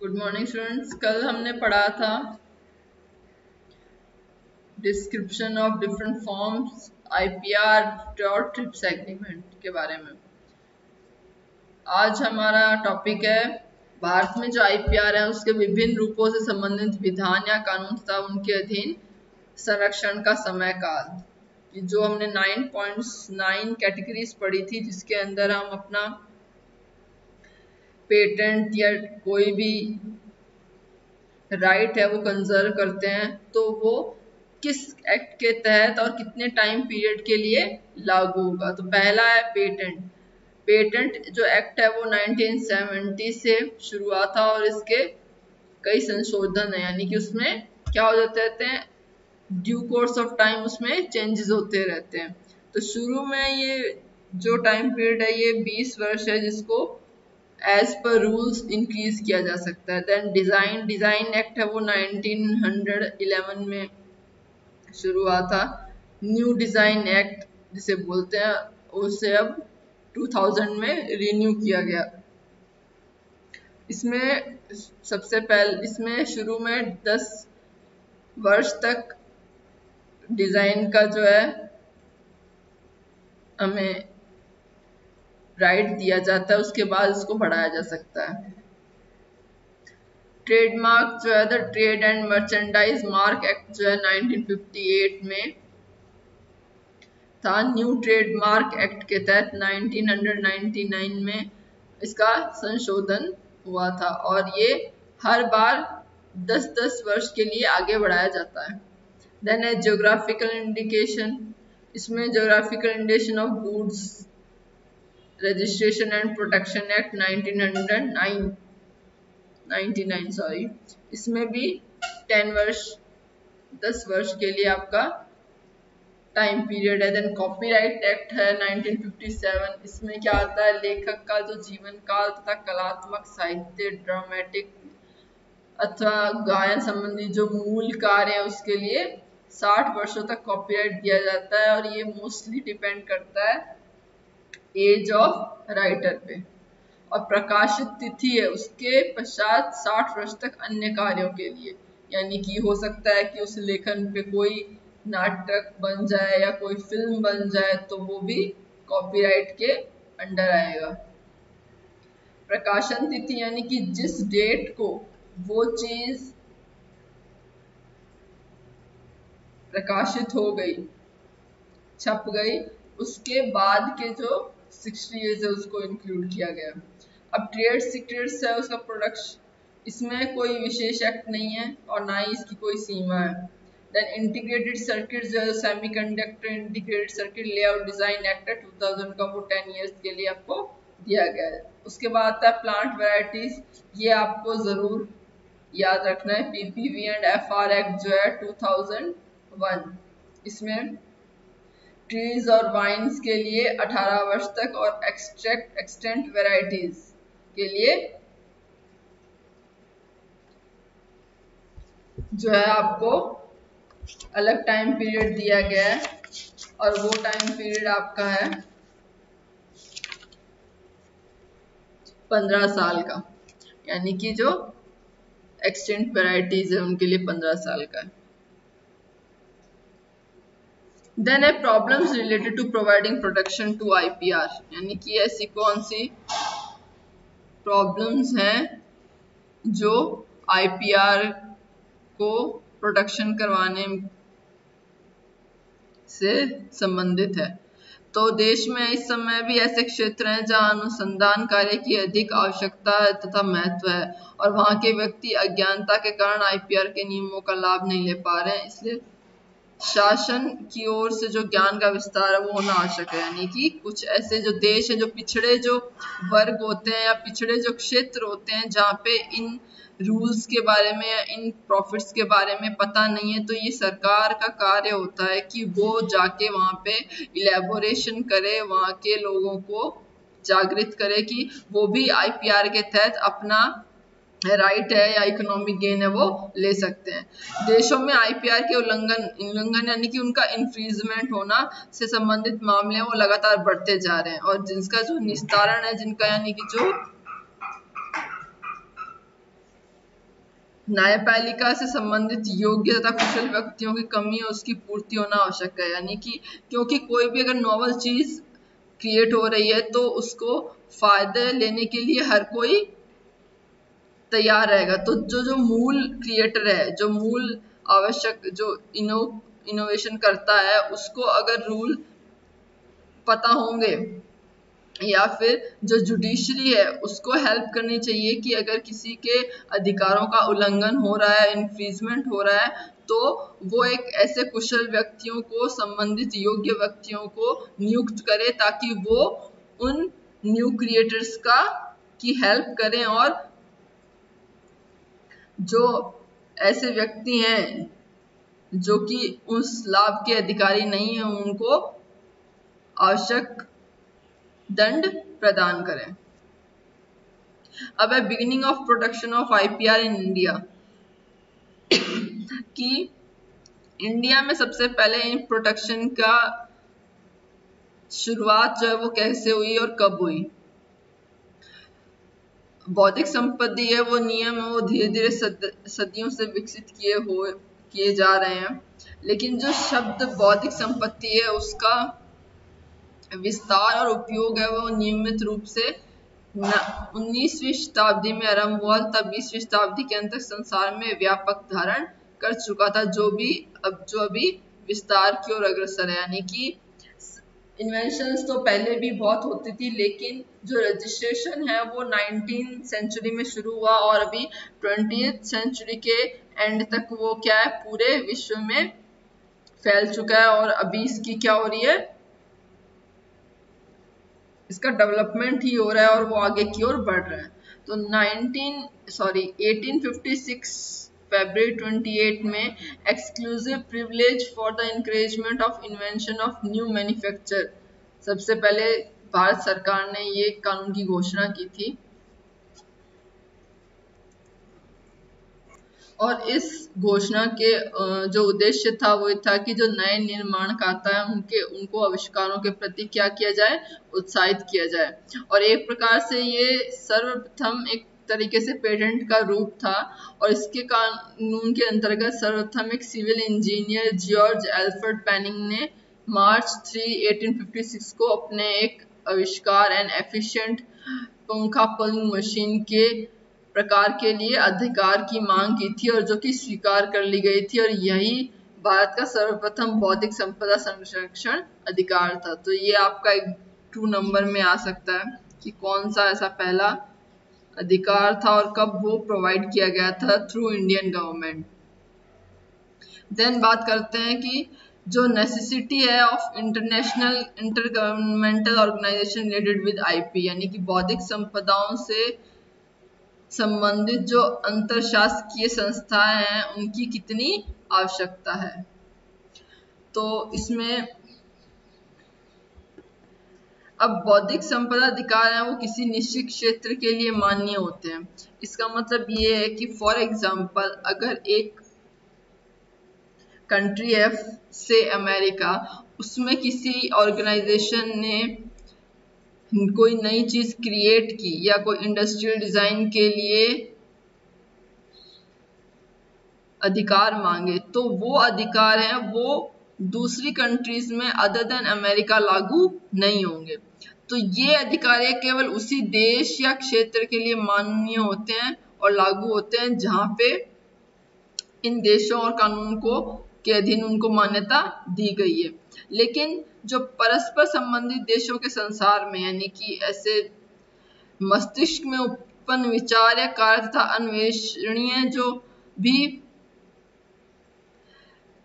Good morning students. कल हमने पढ़ा था description of different forms IPR और ट्रिप्स एग्रीमेंट के बारे में। आज हमारा टॉपिक है भारत में जो आईपीआर है उसके विभिन्न रूपों से संबंधित विधान या कानून तथा उनके अधीन संरक्षण का समय काल। जो हमने 9.9 कैटेगरीज पढ़ी थी, जिसके अंदर हम अपना पेटेंट या कोई भी राइट है वो कंजर्व करते हैं, तो वो किस एक्ट के तहत और कितने टाइम पीरियड के लिए लागू होगा। तो पहला है पेटेंट। पेटेंट जो एक्ट है वो 1970 से शुरू हुआ था और इसके कई संशोधन है, यानी कि उसमें क्या हो जाते रहते हैं, ड्यू कोर्स ऑफ टाइम उसमें चेंजेस होते रहते हैं। तो शुरू में ये जो टाइम पीरियड है ये 20 वर्ष है, जिसको एज पर रूल्स इंक्रीज किया जा सकता है। देन डिजाइन एक्ट है वो 1911 में शुरू हुआ था। न्यू डिजाइन एक्ट जिसे बोलते हैं, उसे अब 2000 में रिन्यू किया गया। इसमें सबसे पहले इसमें शुरू में 10 वर्ष तक डिजाइन का जो है हमें राइट दिया जाता है, उसके बाद इसको बढ़ाया जा सकता है। ट्रेडमार्क जो है the trade and merchandise mark act जो है 1958 में था। न्यू ट्रेडमार्क एक्ट के तहत 1999 में इसका संशोधन हुआ था और ये हर बार 10-10 वर्ष के लिए आगे बढ़ाया जाता है। देन है ज्योग्राफिकल इंडिकेशन। इसमें geographical indication of goods registration and protection act 1999 इसमें भी 10 वर्ष के लिए आपका टाइम पीरियड है। देन कॉपीराइट एक्ट है 1957। इसमें क्या आता है, लेखक का जो जीवन काल तथा कलात्मक साहित्य, ड्रामेटिक अथवा गायन संबंधी जो मूल कार्य है उसके लिए 60 वर्षों तक कॉपीराइट दिया जाता है और ये मोस्टली डिपेंड करता है एज ऑफ राइटर पे। और प्रकाशित तिथि है उसके पश्चात 60 वर्ष तक अन्य कार्यों के लिए, यानी कि हो सकता है कि उस लेखन पे कोई नाटक बन जाए या कोई फिल्म बन जाए, तो वो भी कॉपीराइट के अंडर आएगा। प्रकाशन तिथि यानी कि जिस डेट को वो चीज प्रकाशित हो गई, छप गई, उसके बाद के जो 60 ईयर्स है उसको इंक्लूड किया गया। अब ट्रेड सीक्रेट्स है उसका प्रोडक्शन, इसमें कोई विशेष एक्ट नहीं है और ना ही इसकी कोई सीमा है। देन इंटीग्रेटेड सर्किट जो है semiconductor integrated circuit layout design act 2000 का, वो 10 ईयर्स के लिए आपको दिया गया है। उसके बाद आता है प्लांट वैरायटीज। ये आपको जरूर याद रखना है। पीपीवी एंड एफआर एक्ट जो है 2001, इसमें ट्रीज और वाइन्स के लिए 18 वर्ष तक और एक्सटेंट वेराइटीज के लिए जो है आपको अलग टाइम पीरियड दिया गया है और वो टाइम पीरियड आपका है 15 साल का, यानी कि जो एक्सटेंट वेराइटीज है उनके लिए 15 साल का है। देन है problems related to providing protection to IPR, यानी कि ऐसी कौन सी प्रॉब्लम्स हैं जो आईपीआर को प्रोटेक्शन करवाने से संबंधित है। तो देश में इस समय भी ऐसे क्षेत्र हैं जहां अनुसंधान कार्य की अधिक आवश्यकता है तथा महत्व है और वहां के व्यक्ति अज्ञानता के कारण आईपीआर के नियमों का लाभ नहीं ले पा रहे हैं। इसलिए शासन की ओर से जो ज्ञान का विस्तार है वो होना आवश्यक है, यानी कि कुछ ऐसे जो देश है, जो पिछड़े जो वर्ग होते हैं या पिछड़े जो क्षेत्र होते हैं जहाँ पे इन रूल्स के बारे में या इन प्रॉफिट्स के बारे में पता नहीं है, तो ये सरकार का कार्य होता है कि वो जाके वहाँ पे इलेबोरेशन करे, वहाँ के लोगों को जागृत करे कि वो भी आईपीआर के तहत अपना राइट है या इकोनॉमिक गेन है वो ले सकते हैं। देशों में आईपीआर के उल्लंघन यानी कि उनका इन्फ्रिजमेंट होना से संबंधित मामले वो लगातार बढ़ते जा रहे हैं और जिसका जो निस्तारण है, जिनका यानी कि जो न्यायपालिका से संबंधित योग्य तथा कुशल व्यक्तियों की कमी है उसकी पूर्ति होना आवश्यक है। यानी कि क्योंकि कोई भी अगर नॉवल चीज क्रिएट हो रही है तो उसको फायदे लेने के लिए हर कोई तैयार रहेगा। तो जो जो मूल क्रिएटर है, जो मूल आवश्यक जो इनोवेशन करता है, उसको अगर रूल पता होंगे या फिर जो जुडिशरी है उसको हेल्प करनी चाहिए कि अगर किसी के अधिकारों का उल्लंघन हो रहा है, इन्फ्रिंजमेंट हो रहा है, तो वो एक ऐसे कुशल व्यक्तियों को, संबंधित योग्य व्यक्तियों को नियुक्त करे ताकि वो उन न्यू क्रिएटर्स का की हेल्प करें और जो ऐसे व्यक्ति हैं जो कि उस लाभ के अधिकारी नहीं है उनको आवश्यक दंड प्रदान करें। अब है beginning of production of IPR in India कि इंडिया में सबसे पहले इन प्रोडक्शन का शुरुआत जो है वो कैसे हुई और कब हुई। बौद्धिक संपत्ति है वो नियम है वो धीरे धीरे सदियों से विकसित किए जा रहे हैं, लेकिन जो शब्द बौद्धिक संपत्ति है उसका विस्तार और उपयोग है वो नियमित रूप से 19वीं शताब्दी में आरंभ हुआ, तब 20वीं शताब्दी के अंत तक संसार में व्यापक धारण कर चुका था, जो अभी विस्तार की ओर अग्रसर है। यानी कि इन्वेंशंस तो पहले भी बहुत होती थी, लेकिन जो रजिस्ट्रेशन है वो 19th सेंचुरी में शुरू हुआ और अभी 20th सेंचुरी के एंड तक वो क्या है पूरे विश्व में फैल चुका है और अभी इसकी क्या हो रही है, इसका डेवलपमेंट ही हो रहा है और वो आगे की ओर बढ़ रहा है। तो 1856 फरवरी 28 में exclusive privilege for the encouragement of invention of new manufacture, सबसे पहले भारत सरकार ने ये कानून की घोषणा की थी और इस घोषणा के जो उद्देश्य था वो था कि जो नए निर्माणकर्ता है उनको आविष्कारों के प्रति क्या किया जाए, उत्साहित किया जाए। और एक प्रकार से ये सर्वप्रथम एक तरीके से पेटेंट का रूप था और इसके कानून के अंतर्गत सर्वप्रथम एक civil engineer George Alfred Penning ने मार्च 3, 1856 को अपने एक आविष्कार एंड एफिशिएंट पंखा पुलिंग मशीन के प्रकार के लिए अधिकार की मांग की थी और जो कि स्वीकार कर ली गई थी और यही भारत का सर्वप्रथम बौद्धिक संपदा संरक्षण अधिकार था। तो ये आपका एक 2 नंबर में आ सकता है कि कौन सा ऐसा पहला अधिकार था और कब वो प्रोवाइड किया गया था थ्रू इंडियन गवर्नमेंट। देन बात करते हैं कि जो नेसेसिटी है of international intergovernmental organisation related with IP, यानी कि बौद्धिक संपदाओं से संबंधित जो अंतरशासकीय संस्थाएं हैं उनकी कितनी आवश्यकता है। तो इसमें अब बौद्धिक संपदा अधिकार है वो किसी निश्चित क्षेत्र के लिए मान्य होते हैं। इसका मतलब ये है कि फॉर एग्जांपल अगर एक कंट्री है से अमेरिका, उसमें किसी ऑर्गेनाइजेशन ने कोई नई चीज क्रिएट की या कोई इंडस्ट्रियल डिजाइन के लिए अधिकार मांगे, तो वो अधिकार है वो दूसरी कंट्रीज में अदर देन अमेरिका लागू नहीं होंगे। तो ये अधिकार केवल उसी देश या क्षेत्र के लिए मान्य होते हैं और लागू होते हैं जहां पे इन देशों और कानून को के अधीन उनको मान्यता दी गई है। लेकिन जो परस्पर संबंधित देशों के संसार में, यानी कि ऐसे मस्तिष्क में उत्पन्न विचार या कार्य तथा अन्वेषणीय जो भी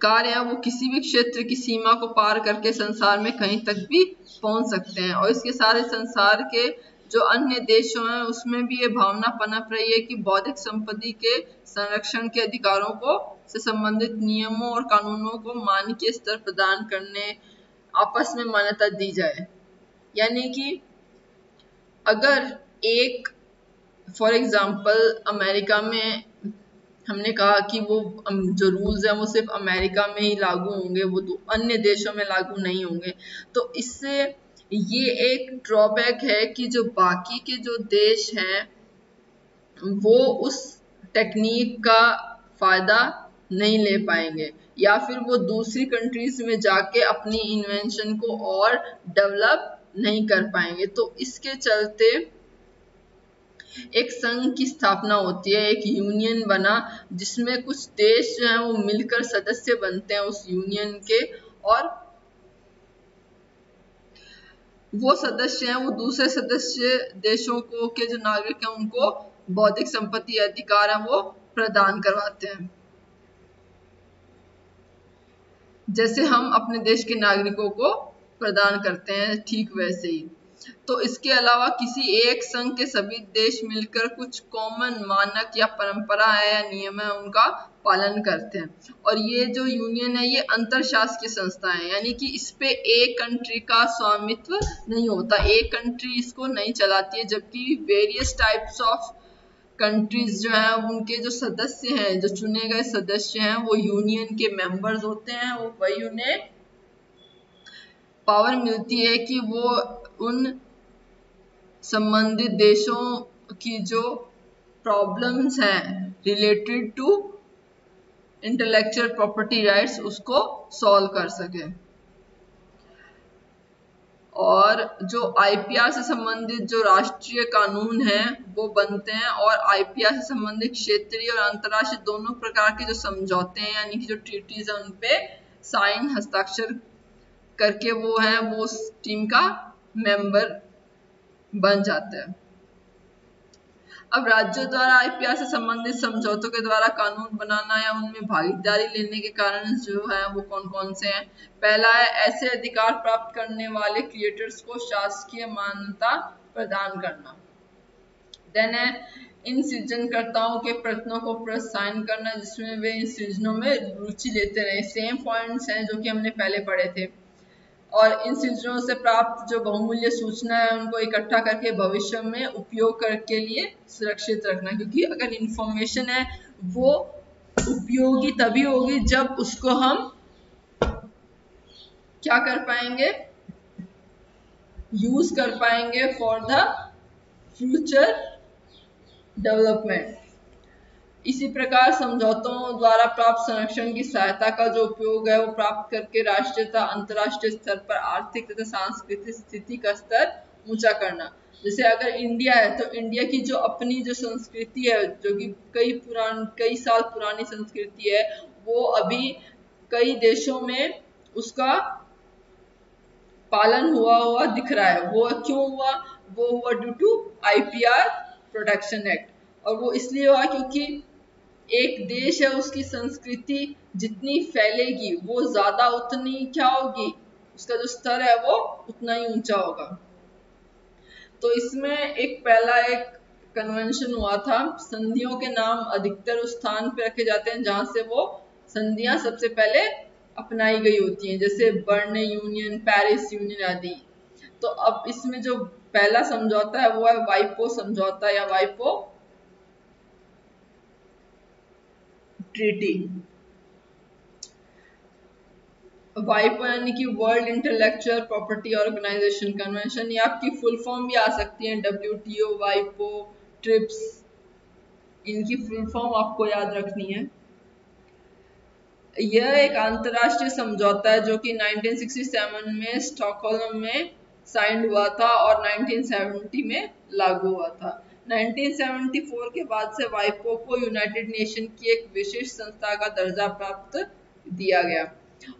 कार्य है वो किसी भी क्षेत्र की सीमा को पार करके संसार में कहीं तक भी पहुंच सकते हैं और इसके सारे संसार के जो अन्य देशों हैं उसमें भी ये भावना पनप रही है कि बौद्धिक संपत्ति के संरक्षण के अधिकारों को से संबंधित नियमों और कानूनों को मानकीय स्तर प्रदान करने, आपस में मान्यता दी जाए। यानी कि अगर एक फॉर एग्जाम्पल अमेरिका में हमने कहा कि वो जो रूल्स हैं वो सिर्फ अमेरिका में ही लागू होंगे, वो तो अन्य देशों में लागू नहीं होंगे, तो इससे ये एक ड्रॉबैक है कि जो बाकी के जो देश हैं वो उस टेक्निक का फायदा नहीं ले पाएंगे, या फिर वो दूसरी कंट्रीज में जाके अपनी इन्वेंशन को और डेवलप नहीं कर पाएंगे। तो इसके चलते एक संघ की स्थापना होती है, एक यूनियन बना, जिसमें कुछ देश जो हैं वो मिलकर सदस्य बनते हैं उस यूनियन के, और वो सदस्य हैं वो दूसरे सदस्य देशों को के जो नागरिक हैं उनको बौद्धिक संपत्ति अधिकार है वो प्रदान करवाते हैं, जैसे हम अपने देश के नागरिकों को प्रदान करते हैं, ठीक वैसे ही। तो इसके अलावा किसी एक संघ के सभी देश मिलकर कुछ कॉमन मानक या परंपरा है या नियम है उनका पालन करते हैं, और ये जो यूनियन है ये अंतरशासकीय संस्था है, यानी कि इस पे एक कंट्री का स्वामित्व नहीं होता, एक कंट्री इसको नहीं चलाती है, जबकि वेरियस टाइप्स ऑफ कंट्रीज जो हैं उनके जो सदस्य हैं, जो चुने गए सदस्य हैं वो यूनियन के मेंबर्स होते हैं, वो वही उन्हें पावर मिलती है कि वो उन संबंधित देशों की जो प्रॉब्लम्स हैं related to intellectual property rights उसको सॉल्व कर सके। और जो आईपीआर से संबंधित जो राष्ट्रीय कानून हैं वो बनते हैं, और आईपीआर से संबंधित क्षेत्रीय और अंतर्राष्ट्रीय दोनों प्रकार के जो समझौते हैं यानी कि जो ट्रीटीज हैं उन पे साइन हस्ताक्षर करके वो है वो उस टीम का मेंबर बन जाता है। अब राज्यों द्वारा आईपीआर से संबंधित समझौतों के द्वारा कानून बनाना या उनमें भागीदारी लेने के कारण जो है वो कौन कौन से हैं। पहला है ऐसे अधिकार प्राप्त करने वाले क्रिएटर्स को शासकीय मान्यता प्रदान करना। देन है इन सृजनकर्ताओं के प्रयत्नों को प्रोत्साहन करना जिसमें वे इन सृजनों में रुचि लेते रहे। सेम पॉइंट्स हैं जो कि हमने पहले पढ़े थे। और इन सृजनों से प्राप्त जो बहुमूल्य सूचना है उनको इकट्ठा करके भविष्य में उपयोग के लिए सुरक्षित रखना, क्योंकि अगर इंफॉर्मेशन है वो उपयोगी तभी होगी जब उसको हम क्या कर पाएंगे, यूज कर पाएंगे फॉर द फ्यूचर डेवलपमेंट। इसी प्रकार समझौतों द्वारा प्राप्त संरक्षण की सहायता का जो उपयोग है वो प्राप्त करके राष्ट्रीय तथा अंतर्राष्ट्रीय स्तर पर आर्थिक तथा सांस्कृतिक स्थिति का स्तर ऊंचा करना। जैसे अगर इंडिया है तो इंडिया की जो अपनी जो संस्कृति है जो कि कई साल पुरानी संस्कृति है वो अभी कई देशों में उसका पालन हुआ दिख रहा है। वो क्यों हुआ, वो हुआ due to IPR protection act. और वो इसलिए हुआ क्योंकि एक देश है उसकी संस्कृति जितनी फैलेगी वो ज्यादा उतनी क्या होगी, उसका जो स्तर है वो उतना ही ऊंचा होगा। तो इसमें एक पहला एक कन्वेंशन हुआ था। संधियों के नाम अधिकतर उस स्थान पे रखे जाते हैं जहां से वो संधियां सबसे पहले अपनाई गई होती हैं, जैसे बर्न यूनियन, पेरिस यूनियन आदि। तो अब इसमें जो पहला समझौता है वो है वाइपो समझौता या वाइपो ट्रीटी। वाइपो यानी कि world intellectual property organization convention, या आपकी फुल फॉर्म भी आ सकती है WTO, वाइपो, ट्रिप्स, इनकी फुल फॉर्म आपको याद रखनी है। यह एक अंतरराष्ट्रीय समझौता है जो कि 1967 में स्टॉकहोल्म में साइन हुआ था और 1970 में लागू हुआ था। 1974 के बाद से वाइपो को यूनाइटेड नेशन की एक विशेष संस्था का दर्जा प्राप्त दिया गया,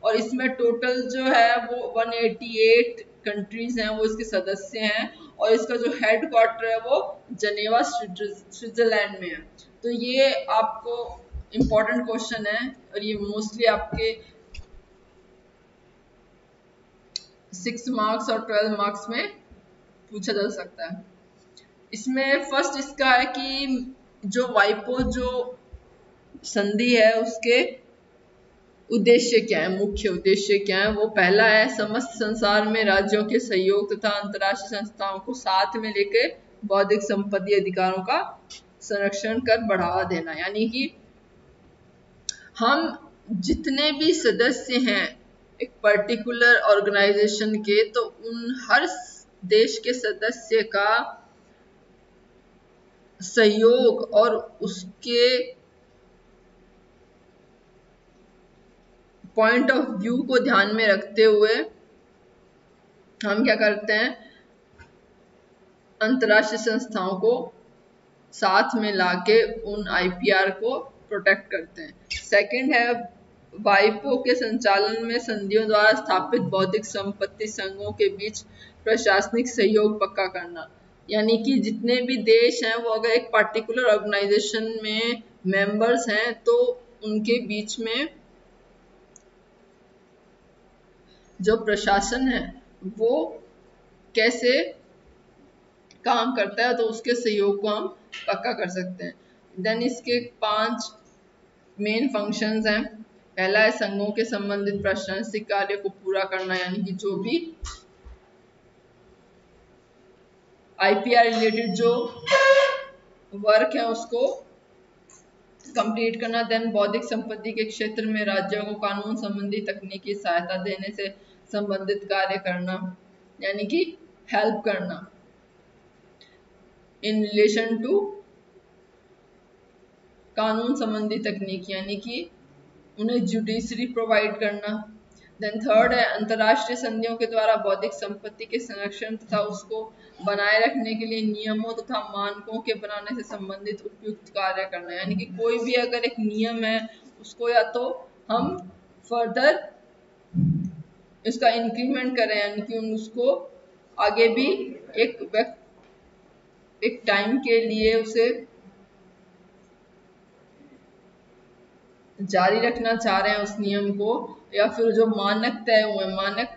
और इसमें टोटल जो है वो 188 कंट्रीज हैं वो इसके सदस्य हैं, और इसका जो हेड क्वार्टर है वो जनेवा स्विट्जरलैंड में है। तो ये आपको इम्पोर्टेंट क्वेश्चन है और ये मोस्टली आपके 6 मार्क्स और 12 मार्क्स में पूछा जा सकता है। इसमें फर्स्ट इसका है कि जो वाइपो जो संधि है उसके उद्देश्य क्या है, मुख्य उद्देश्य क्या है। वो पहला है समस्त संसार में राज्यों के सहयोग तथा अंतर्राष्ट्रीय संस्थाओं को साथ में लेकर बौद्धिक संपत्ति अधिकारों का संरक्षण कर बढ़ावा देना, यानी कि हम जितने भी सदस्य हैं एक पर्टिकुलर ऑर्गेनाइजेशन के, तो उन हर देश के सदस्य का सहयोग और उसके पॉइंट ऑफ व्यू को ध्यान में रखते हुए हम क्या करते हैं, अंतर्राष्ट्रीय संस्थाओं को साथ में लाके उन आईपीआर को प्रोटेक्ट करते हैं। सेकंड है वाइपो के संचालन में संधियों द्वारा स्थापित बौद्धिक संपत्ति संघों के बीच प्रशासनिक सहयोग पक्का करना। यानी कि जितने भी देश हैं वो अगर एक पर्टिकुलर ऑर्गेनाइजेशन में मेंबर्स हैं तो उनके बीच में जो प्रशासन है वो कैसे काम करता है तो उसके सहयोग को हम पक्का कर सकते हैं। देन इसके 5 मेन फंक्शंस हैं। पहला है संघों के संबंधित प्रशासनिक कार्य को पूरा करना, यानी कि जो भी आईपीआर रिलेटेड जो वर्क है उसको कंप्लीट करना। देन बौद्धिक संपत्ति के क्षेत्र में राज्यों को कानून संबंधी तकनीकी सहायता देने से संबंधित कार्य करना, यानी कि हेल्प करना इन रिलेशन टू कानून संबंधी तकनीक, यानी कि उन्हें जुडिशरी प्रोवाइड करना। देन थर्ड है अंतर्राष्ट्रीय संधियों के द्वारा बौद्धिक संपत्ति के संरक्षण तथा उसको बनाए रखने के लिए नियमों तथा मानकों के बनाने से संबंधित उपयुक्त कार्य करना, यानी कि कोई भी अगर एक नियम है उसको या तो हम फर्दर इसका इंक्रीमेंट करें, यानी कि उसको आगे भी एक टाइम के लिए उसे जारी रखना चाह रहे हैं उस नियम को, या फिर जो मानक तय हुए मानक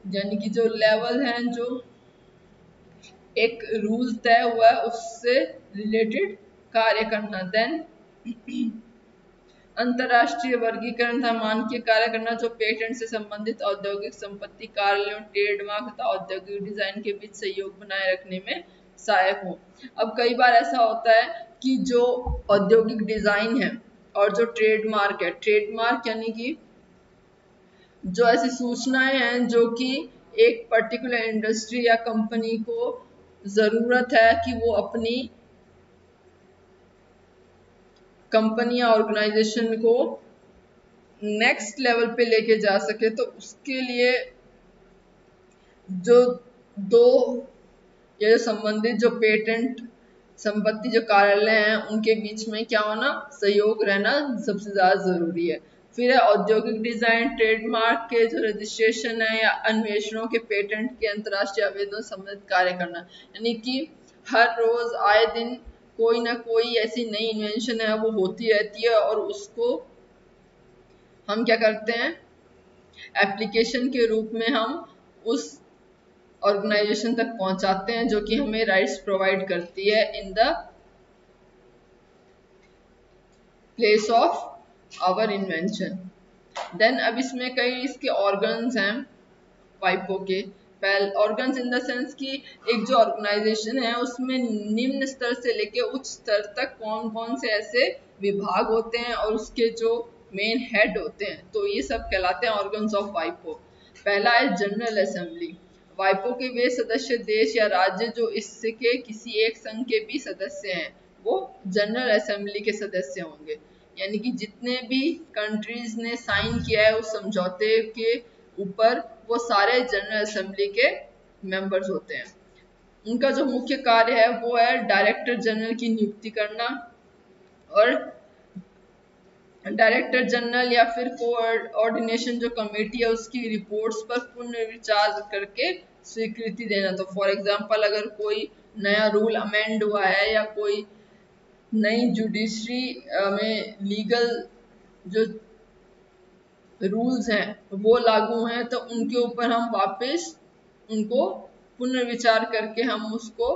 यानी कि जो लेवल हैं जो एक रूल तय हुआ है उससे रिलेटेड कार्य करना। देन अंतरराष्ट्रीय वर्गीकरण तथा मानकीय कार्य करना जो पेटेंट से संबंधित औद्योगिक संपत्ति कार्यालयों ट्रेडमार्क तथा औद्योगिक डिजाइन के बीच सहयोग बनाए रखने में सहायक हो। अब कई बार ऐसा होता है कि जो औद्योगिक डिजाइन है और जो ट्रेडमार्क है, ट्रेडमार्क यानी कि जो ऐसी सूचनाएं हैं जो कि एक पर्टिकुलर इंडस्ट्री या कंपनी को जरूरत है कि वो अपनी कंपनी या ऑर्गेनाइजेशन को नेक्स्ट लेवल पे लेके जा सके, तो उसके लिए जो दो या जो संबंधित जो पेटेंट संपत्ति जो कार्यालय हैं उनके बीच में क्या होना, सहयोग रहना सबसे ज्यादा जरूरी है। फिर है औद्योगिक डिजाइन ट्रेडमार्क के जो रजिस्ट्रेशन है या अन्वेषणों के पेटेंट के अंतर्राष्ट्रीय आवेदन संबंधित कार्य करना, यानी कि हर रोज आए दिन कोई ना कोई ऐसी नई इन्वेंशन है वो होती रहती है और उसको हम क्या करते हैं, एप्लीकेशन के रूप में हम उस ऑर्गेनाइजेशन तक पहुंचाते हैं जो कि हमें राइट्स प्रोवाइड करती है in the place of our invention. Then अब इसमें कई इसके ऑर्गन्स हैं वाइपो के। पहले ऑर्गन्स इन द सेंस कि एक जो ऑर्गेनाइजेशन है उसमें निम्न स्तर से लेके उच्च स्तर तक कौन कौन से ऐसे विभाग होते हैं और उसके जो मेन हेड होते हैं, तो ये सब कहलाते हैं ऑर्गन्स ऑफ वाइपो। पहला है जनरल असेंबली। वाइपो के वे सदस्य देश या राज्य जो इसके किसी एक संघ के भी सदस्य हैं वो जनरल असेंबली के सदस्य होंगे, यानी कि जितने भी कंट्रीज ने साइन किया है उस समझौते के ऊपर वो सारे जनरल असेंबली के मेंबर्स होते हैं। उनका जो मुख्य कार्य है वो है डायरेक्टर जनरल की नियुक्ति करना और डायरेक्टर जनरल या फिर कोऑर्डिनेशन जो कमेटी है उसकी रिपोर्ट्स पर पुनर्विचार करके स्वीकृति देना। तो फॉर एग्जांपल अगर कोई नया रूल अमेंड हुआ है या कोई नई जुडिशरी में लीगल जो रूल्स हैं वो लागू हैं तो उनके ऊपर हम वापस उनको पुनर्विचार करके हम उसको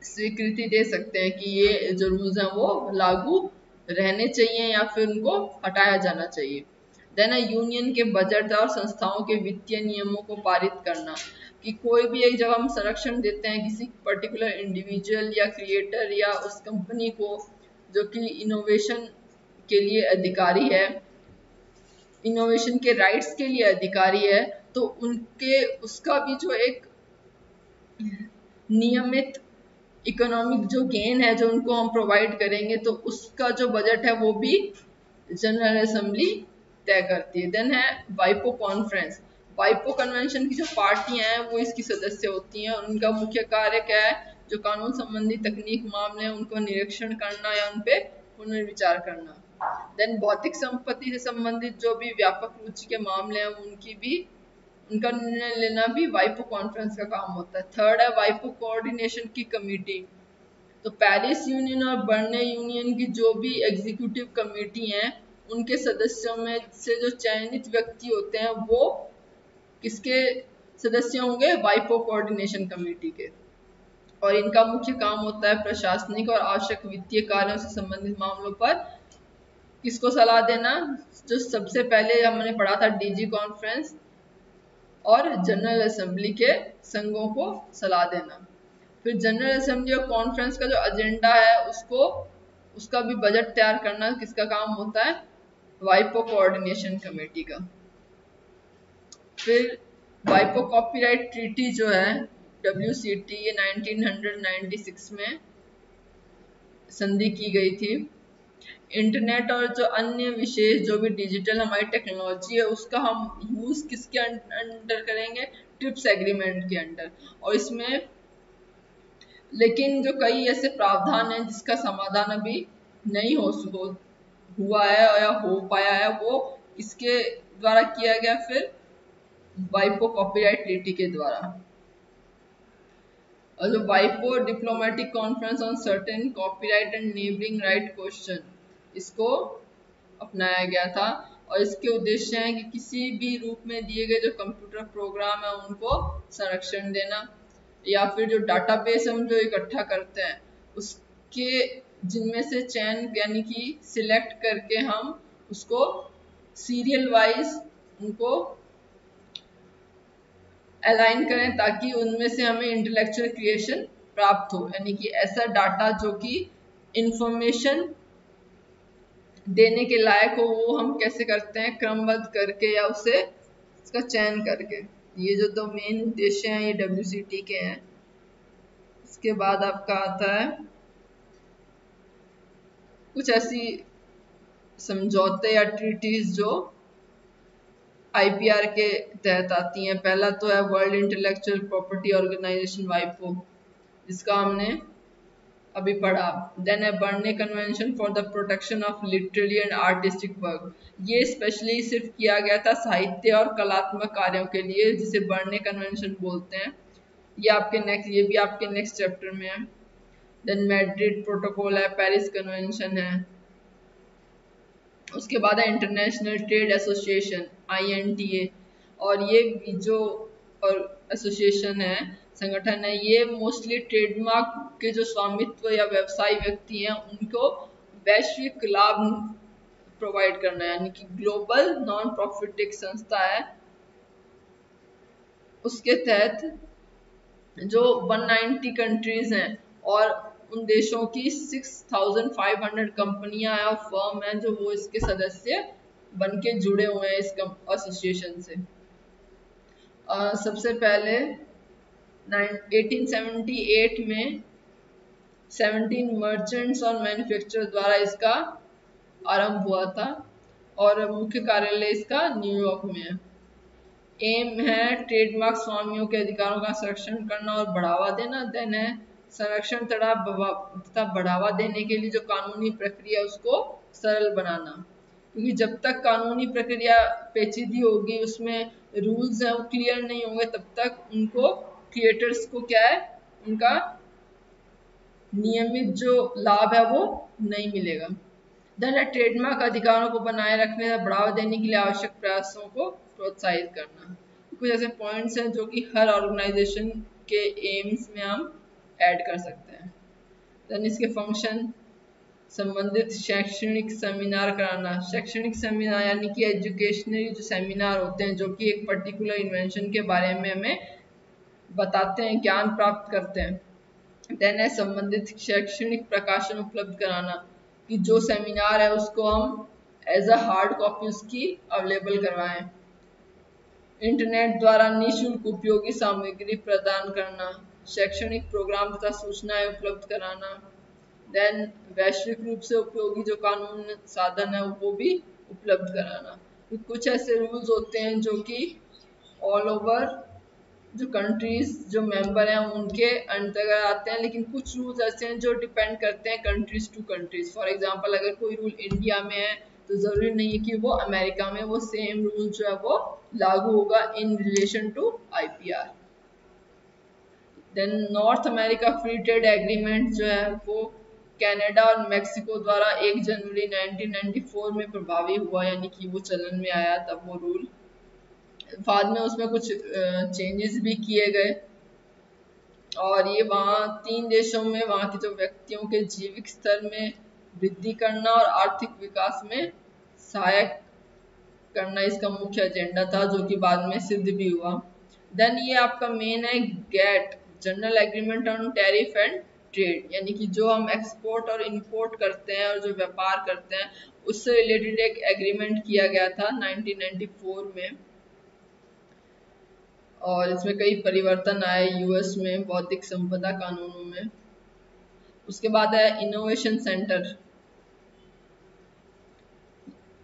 स्वीकृति दे सकते हैं कि ये जो रूल्स हैं वो लागू रहने चाहिए या फिर उनको हटाया जाना चाहिए। देन यूनियन के बजट और संस्थाओं के वित्तीय नियमों को पारित करना, कि कोई भी एक जब हम संरक्षण देते हैं किसी पर्टिकुलर इंडिविजुअल या क्रिएटर या उस कंपनी को जो कि इनोवेशन के लिए अधिकारी है, इनोवेशन के राइट्स के लिए अधिकारी है, तो उनके उसका भी जो एक नियमित इकोनॉमिक जो गेन है जो उनको हम प्रोवाइड करेंगे, तो उसका जो बजट है वो भी जनरल असेंबली तय करती है। देन है वाइपो कॉन्फ्रेंस। वाइपो कन्वेंशन की जो पार्टियां हैं वो इसकी सदस्य होती हैं और उनका मुख्य कार्य क्या है, जो कानून संबंधी तकनीक मामले हैं उनको निरीक्षण करना या उन पे पुनर्विचार करना। देन बौद्धिक संपत्ति से संबंधित जो भी व्यापक रुचि के मामले हैं उनकी भी उनका निर्णय लेना भी वाइपो कॉन्फ्रेंस का काम होता है। थर्ड है वाइपो कोऑर्डिनेशन की कमेटी। तो पेरिस यूनियन और बर्ने यूनियन की जो भी एग्जीक्यूटिव कमेटी हैं उनके सदस्यों में से जो चयनित व्यक्ति होते हैं वो किसके सदस्य होंगे, वाइपो कोऑर्डिनेशन कमेटी के। और इनका मुख्य काम होता है प्रशासनिक और आवश्यक वित्तीय कार्यों से संबंधित मामलों पर किसको सलाह देना, जो सबसे पहले हमने पढ़ा था डीजी कॉन्फ्रेंस और जनरल असेंबली के संघों को सलाह देना। फिर जनरल असेंबली और कॉन्फ्रेंस का जो एजेंडा है उसको उसका भी बजट तैयार करना किसका काम होता है, वाइपो कोऑर्डिनेशन कमेटी का। फिर वाइपो कॉपीराइट ट्रीटी जो है WCT, ये 1996 में संधि की गई थी। इंटरनेट और जो अन्य विशेष जो भी डिजिटल हमारी टेक्नोलॉजी है उसका हम यूज किसके अंडर करेंगे, ट्रिप्स एग्रीमेंट के अंडर। और इसमें लेकिन जो कई ऐसे प्रावधान हैं जिसका समाधान अभी नहीं हुआ है या हो पाया है, वो किसके द्वारा किया गया, फिर वाइपो कॉपीराइट ट्रीटी के द्वारा। और जो वाइपो diplomatic conference on certain copyright and neighbouring right question, इसको अपनाया गया था। और इसके उद्देश्य हैं कि किसी भी रूप में दिए गए जो कंप्यूटर प्रोग्राम है उनको संरक्षण देना, या फिर जो डाटाबेस हम जो इकट्ठा करते हैं उसके जिनमें से चयन यानी कि सिलेक्ट करके हम उसको सीरियल वाइज उनको अलाइन करें ताकि उनमें से हमें इंटेलेक्चुअल क्रिएशन प्राप्त हो, यानी कि ऐसा डाटा जो कि इंफॉर्मेशन देने के लायक हो वो हम कैसे करते हैं, क्रमबद्ध करके या उसे उसका चयन करके। ये जो दो मेन उद्देश्य हैं ये WCT के हैं। इसके बाद आपका आता है कुछ ऐसी समझौते या ट्रीटीज जो IPR के तहत आती हैं। पहला तो है वर्ल्ड इंटेलेक्चुअल प्रॉपर्टी ऑर्गेनाइजेशन वाइपो, जिसका हमने अभी पढ़ा। देन है Berne convention for the protection of literary and artistic work. ये स्पेशली सिर्फ किया गया था साहित्य और कलात्मक कार्यों के लिए, जिसे बर्ने कन्वेंशन बोलते हैं। ये भी आपके नेक्स्ट चैप्टर में है। देन मैड्रिड प्रोटोकॉल है, पेरिस कन्वेंशन है। उसके बाद है इंटरनेशनल ट्रेड एसोसिएशन INTA। और ये जो और एसोसिएशन है, संगठन है, ये मोस्टली ट्रेडमार्क के जो स्वामित्व या व्यवसायी व्यक्ति हैं उनको वैश्विक लाभ प्रोवाइड करना है, यानी कि ग्लोबल नॉन प्रॉफिट एक संस्था है। उसके तहत जो 190 कंट्रीज हैं और उन देशों की 6500 कंपनियां हैं और फर्म हैं जो वो इसके सदस्य बन के जुड़े हुए हैं इस एसोसिएशन से। सबसे पहले 1878 में 17 मर्चेंट्स और मैन्युफैक्चरर द्वारा इसका आरंभ हुआ था और मुख्य कार्यालय इसका न्यूयॉर्क में है। एम है ट्रेडमार्क स्वामियों के अधिकारों का संरक्षण करना और बढ़ावा देना। देन है संरक्षण तथा बढ़ावा देने के लिए जो कानूनी प्रक्रिया उसको सरल बनाना, क्योंकि जब तक कानूनी प्रक्रिया पेचीदी होगी, उसमें रूल्स हैं वो क्लियर नहीं होंगे, तब तक उनको क्रिएटर्स को क्या है, उनका नियमित जो लाभ है वो नहीं मिलेगा। देन है ट्रेडमार्क अधिकारों को बनाए रखने या बढ़ावा देने के लिए आवश्यक प्रयासों को प्रोत्साहित करना। कुछ ऐसे पॉइंट्स हैं जो कि हर ऑर्गेनाइजेशन के एम्स में हम ऐड कर सकते हैं। देन इसके फंक्शन, संबंधित शैक्षणिक सेमिनार कराना। शैक्षणिक सेमिनार यानी कि एजुकेशनल जो सेमिनार होते हैं जो कि एक पर्टिकुलर इन्वेंशन के बारे में हमें बताते हैं, ज्ञान प्राप्त करते हैं। देन है संबंधित शैक्षणिक प्रकाशन उपलब्ध कराना, कि जो सेमिनार है उसको हम एज अ हार्ड कॉपी उसकी अवेलेबल करवाएं। इंटरनेट द्वारा निःशुल्क उपयोगी सामग्री प्रदान करना। शैक्षणिक प्रोग्राम तथा सूचनाएं उपलब्ध कराना। देन वैश्विक रूप से उपयोगी जो कानून साधन है वो भी उपलब्ध कराना। कुछ ऐसे रूल्स होते हैं जो कि ऑल ओवर जो कंट्रीज जो मेंबर हैं उनके अंतर्गत आते हैं, लेकिन कुछ रूल्स ऐसे हैं जो डिपेंड करते हैं countries to countries. For example अगर कोई रूल इंडिया में है तो जरूरी नहीं है कि वो अमेरिका में वो सेम रूल जो है वो लागू होगा in relation to IPR. Then North America free trade agreement जो है वो कनाडा और मेक्सिको द्वारा 1 जनवरी 1994 में प्रभावी हुआ, यानी कि वो चलन में आया तब वो रूल। बाद में उसमें कुछ चेंजेस भी किए गए और ये वहाँ 3 देशों में वहाँ के जो व्यक्तियों के जीविक स्तर में वृद्धि करना और आर्थिक विकास में सहायक करना इसका मुख्य एजेंडा था, जो कि बाद में सिद्ध भी हुआ। देन ये आपका मेन है GATT, general agreement on tariff and trade, यानी कि जो हम एक्सपोर्ट और इंपोर्ट करते हैं और जो व्यापार करते हैं उससे रिलेटेड एक एग्रीमेंट किया गया था 1994 में। और इसमें कई परिवर्तन आए यूएस में बौद्धिक संपदा कानूनों में। उसके बाद है इनोवेशन सेंटर।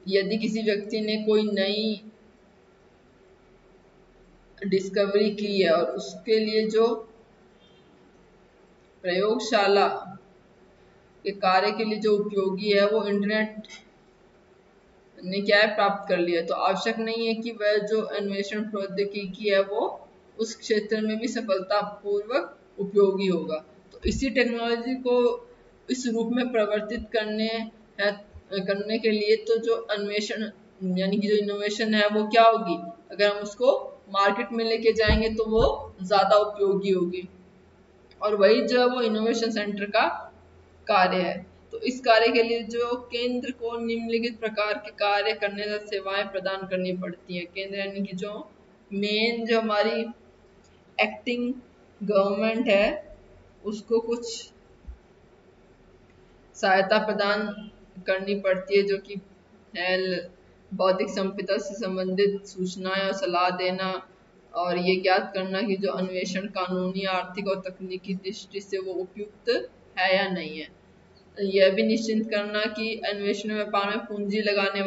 यदि किसी व्यक्ति ने कोई नई डिस्कवरी की है और उसके लिए जो प्रयोगशाला के कार्य के लिए जो उपयोगी है वो इंटरनेट ने क्या है प्राप्त कर लिया, तो आवश्यक नहीं है कि वह जो अन्वेषण प्रौद्योगिकी है वो उस क्षेत्र में भी सफलतापूर्वक उपयोगी होगा। तो इसी टेक्नोलॉजी को इस रूप में परिवर्तित करने के लिए तो जो अन्वेषण यानी कि जो इनोवेशन है वो क्या होगी, अगर हम उसको मार्केट में लेके जाएंगे तो वो ज्यादा उपयोगी होगी। और वही जो है वो इनोवेशन सेंटर का कार्य है। तो इस कार्य के लिए जो केंद्र को निम्नलिखित प्रकार के कार्य करने तथा सेवाएं प्रदान करनी पड़ती है। केंद्र यानी कि जो मेन जो हमारी एक्टिंग गवर्नमेंट है उसको कुछ सहायता प्रदान करनी पड़ती है, जो कि है बौद्धिक संपदा से संबंधित सूचनाएं और सलाह देना, और ये ज्ञात करना कि जो अन्वेषण कानूनी आर्थिक और तकनीकी दृष्टि से वो उपयुक्त है या नहीं है। यह भी निश्चित करना कि अन्वेषण व्यापार में पूंजी लगाने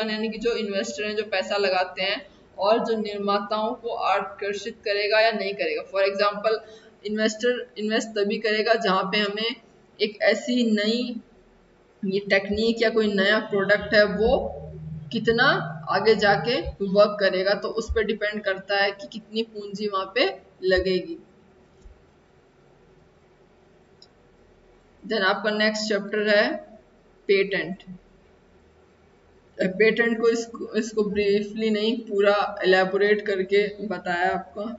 यानी कि जो इन्वेस्टर हैं जो पैसा लगाते हैं और जो निर्माताओं को आकर्षित करेगा या नहीं करेगा। फॉर एग्जांपल इन्वेस्टर इन्वेस्ट तभी करेगा जहाँ पे हमें एक ऐसी नई ये टेक्निक या कोई नया प्रोडक्ट है वो कितना आगे जाके वर्क करेगा, तो उस पर डिपेंड करता है कि कितनी पूंजी वहां पे लगेगी। देन आपका नेक्स्ट चैप्टर है पेटेंट। पेटेंट को इसको ब्रीफली नहीं पूरा एलैबोरेट करके बताया आपको।